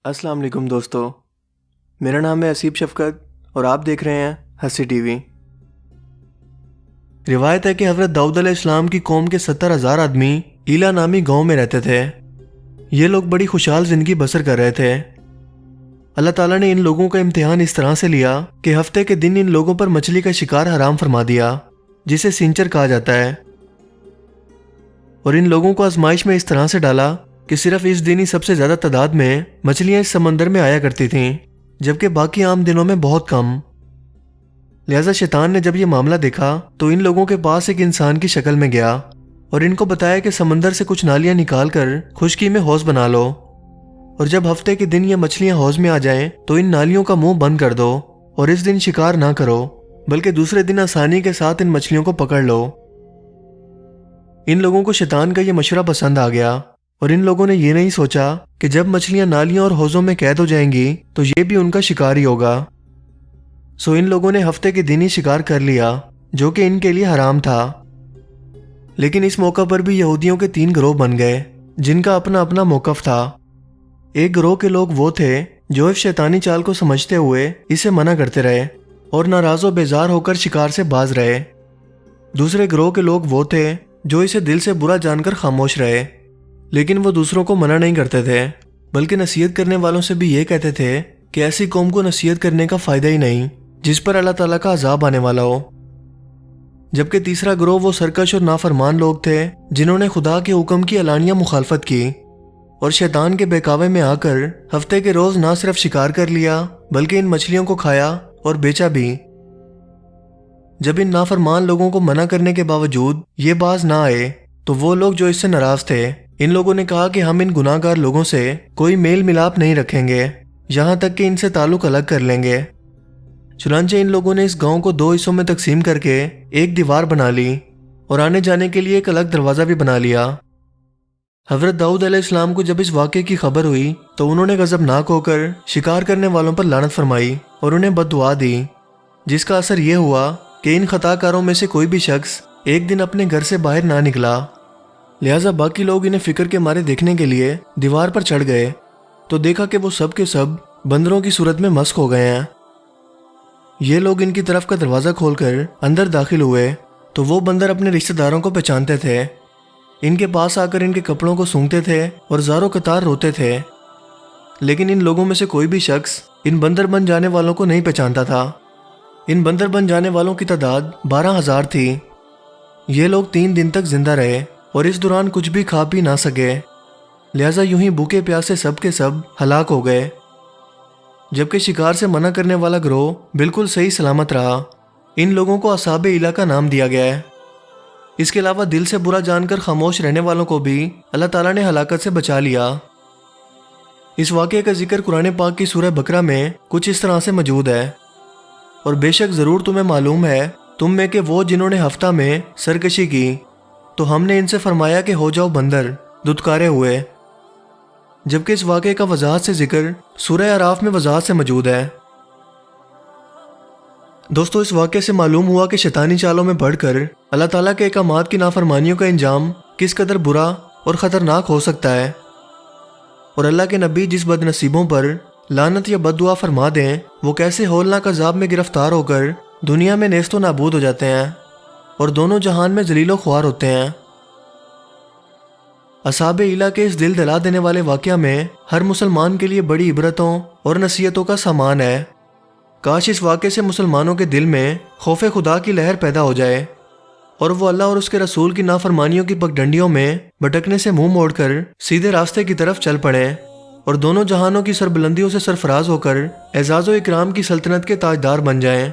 السلام علیکم دوستو، میرا نام ہے اسیب شفقت اور آپ دیکھ رہے ہیں ہنسی ٹی وی۔ روایت ہے کہ حضرت داؤد علیہ السلام کی قوم کے 70,000 آدمی ایلا نامی گاؤں میں رہتے تھے۔ یہ لوگ بڑی خوشحال زندگی بسر کر رہے تھے۔ اللہ تعالیٰ نے ان لوگوں کا امتحان اس طرح سے لیا کہ ہفتے کے دن ان لوگوں پر مچھلی کا شکار حرام فرما دیا، جسے سینچر کہا جاتا ہے، اور ان لوگوں کو آزمائش میں اس طرح سے ڈالا کہ صرف اس دن ہی سب سے زیادہ تعداد میں مچھلیاں اس سمندر میں آیا کرتی تھیں، جبکہ باقی عام دنوں میں بہت کم۔ لہذا شیطان نے جب یہ معاملہ دیکھا تو ان لوگوں کے پاس ایک انسان کی شکل میں گیا اور ان کو بتایا کہ سمندر سے کچھ نالیاں نکال کر خشکی میں حوض بنا لو، اور جب ہفتے کے دن یہ مچھلیاں حوض میں آ جائیں تو ان نالیوں کا منہ بند کر دو اور اس دن شکار نہ کرو، بلکہ دوسرے دن آسانی کے ساتھ ان مچھلیوں کو پکڑ لو۔ ان لوگوں کو شیطان کا یہ مشورہ پسند آ گیا، اور ان لوگوں نے یہ نہیں سوچا کہ جب مچھلیاں نالیوں اور حوضوں میں قید ہو جائیں گی تو یہ بھی ان کا شکار ہی ہوگا۔ سو ان لوگوں نے ہفتے کے دن ہی شکار کر لیا، جو کہ ان کے لیے حرام تھا۔ لیکن اس موقع پر بھی یہودیوں کے 3 گروہ بن گئے، جن کا اپنا اپنا موقف تھا۔ ایک گروہ کے لوگ وہ تھے جو اس شیطانی چال کو سمجھتے ہوئے اسے منع کرتے رہے اور ناراض و بیزار ہو کر شکار سے باز رہے۔ دوسرے گروہ کے لوگ وہ تھے جو اسے دل سے برا جان کر خاموش رہے، لیکن وہ دوسروں کو منع نہیں کرتے تھے، بلکہ نصیحت کرنے والوں سے بھی یہ کہتے تھے کہ ایسی قوم کو نصیحت کرنے کا فائدہ ہی نہیں جس پر اللہ تعالیٰ کا عذاب آنے والا ہو۔ جبکہ تیسرا گروہ وہ سرکش اور نافرمان لوگ تھے جنہوں نے خدا کے حکم کی علانیہ مخالفت کی اور شیطان کے بہکاوے میں آ کر ہفتے کے روز نہ صرف شکار کر لیا بلکہ ان مچھلیوں کو کھایا اور بیچا بھی۔ جب ان نافرمان لوگوں کو منع کرنے کے باوجود یہ باز نہ آئے تو وہ لوگ جو اس سے ناراض تھے، ان لوگوں نے کہا کہ ہم ان گناہ گار لوگوں سے کوئی میل ملاپ نہیں رکھیں گے یہاں تک کہ ان سے تعلق الگ کر لیں گے۔ چنانچہ ان لوگوں نے اس گاؤں کو 2 حصوں میں تقسیم کر کے ایک دیوار بنا لی اور آنے جانے کے لیے ایک الگ دروازہ بھی بنا لیا۔ حضرت داؤد علیہ السلام کو جب اس واقعے کی خبر ہوئی تو انہوں نے غضبناک ہو کر شکار کرنے والوں پر لعنت فرمائی اور انہیں بد دعا دی، جس کا اثر یہ ہوا کہ ان خطا کاروں میں سے کوئی بھی شخص ایک دن اپنے گھر سے باہر نہ نکلا۔ لہٰذا باقی لوگ انہیں فکر کے مارے دیکھنے کے لیے دیوار پر چڑھ گئے تو دیکھا کہ وہ سب کے سب بندروں کی صورت میں مسخ ہو گئے ہیں۔ یہ لوگ ان کی طرف کا دروازہ کھول کر اندر داخل ہوئے تو وہ بندر اپنے رشتہ داروں کو پہچانتے تھے، ان کے پاس آ کر ان کے کپڑوں کو سونگھتے تھے اور زاروں قطار روتے تھے۔ لیکن ان لوگوں میں سے کوئی بھی شخص ان بندر بن جانے والوں کو نہیں پہچانتا تھا۔ ان بندر بن جانے والوں کی تعداد 12,000 تھی۔ یہ لوگ 3 دن تک زندہ رہے اور اس دوران کچھ بھی کھا پی نہ سکے، لہٰذا یوں ہی بھوکے پیاسے سب کے سب ہلاک ہو گئے، جبکہ شکار سے منع کرنے والا گروہ بالکل صحیح سلامت رہا۔ ان لوگوں کو اصحاب ایلا کا نام دیا گیا ہے۔ اس کے علاوہ دل سے برا جان کر خاموش رہنے والوں کو بھی اللہ تعالیٰ نے ہلاکت سے بچا لیا۔ اس واقعے کا ذکر قرآن پاک کی سورہ بقرہ میں کچھ اس طرح سے موجود ہے، اور بے شک ضرور تمہیں معلوم ہے تم میں کہ وہ جنہوں نے ہفتہ میں سرکشی کی تو ہم نے ان سے فرمایا کہ ہو جاؤ بندر، دھتکارے ہوئے۔ جبکہ اس واقعے کا وضاحت سے ذکر سورہ اعراف میں وضاحت سے موجود ہے۔ دوستو، اس واقعے سے معلوم ہوا کہ شیطانی چالوں میں بڑھ کر اللہ تعالیٰ کے احکامات کی نافرمانیوں کا انجام کس قدر برا اور خطرناک ہو سکتا ہے، اور اللہ کے نبی جس بد نصیبوں پر لعنت یا بد دعا فرما دیں وہ کیسے ہولناک عذاب میں گرفتار ہو کر دنیا میں نیست و نابود ہو جاتے ہیں اور دونوں جہان میں ذلیل و خوار ہوتے ہیں۔ اصحاب ایلا کے اس دل دلا دینے والے واقعہ میں ہر مسلمان کے لیے بڑی عبرتوں اور نصیحتوں کا سامان ہے۔ کاش اس واقعے سے مسلمانوں کے دل میں خوف خدا کی لہر پیدا ہو جائے اور وہ اللہ اور اس کے رسول کی نافرمانیوں کی پگڈنڈیوں میں بھٹکنے سے منہ موڑ کر سیدھے راستے کی طرف چل پڑیں اور دونوں جہانوں کی سربلندیوں سے سرفراز ہو کر اعزاز و اکرام کی سلطنت کے تاجدار بن جائیں۔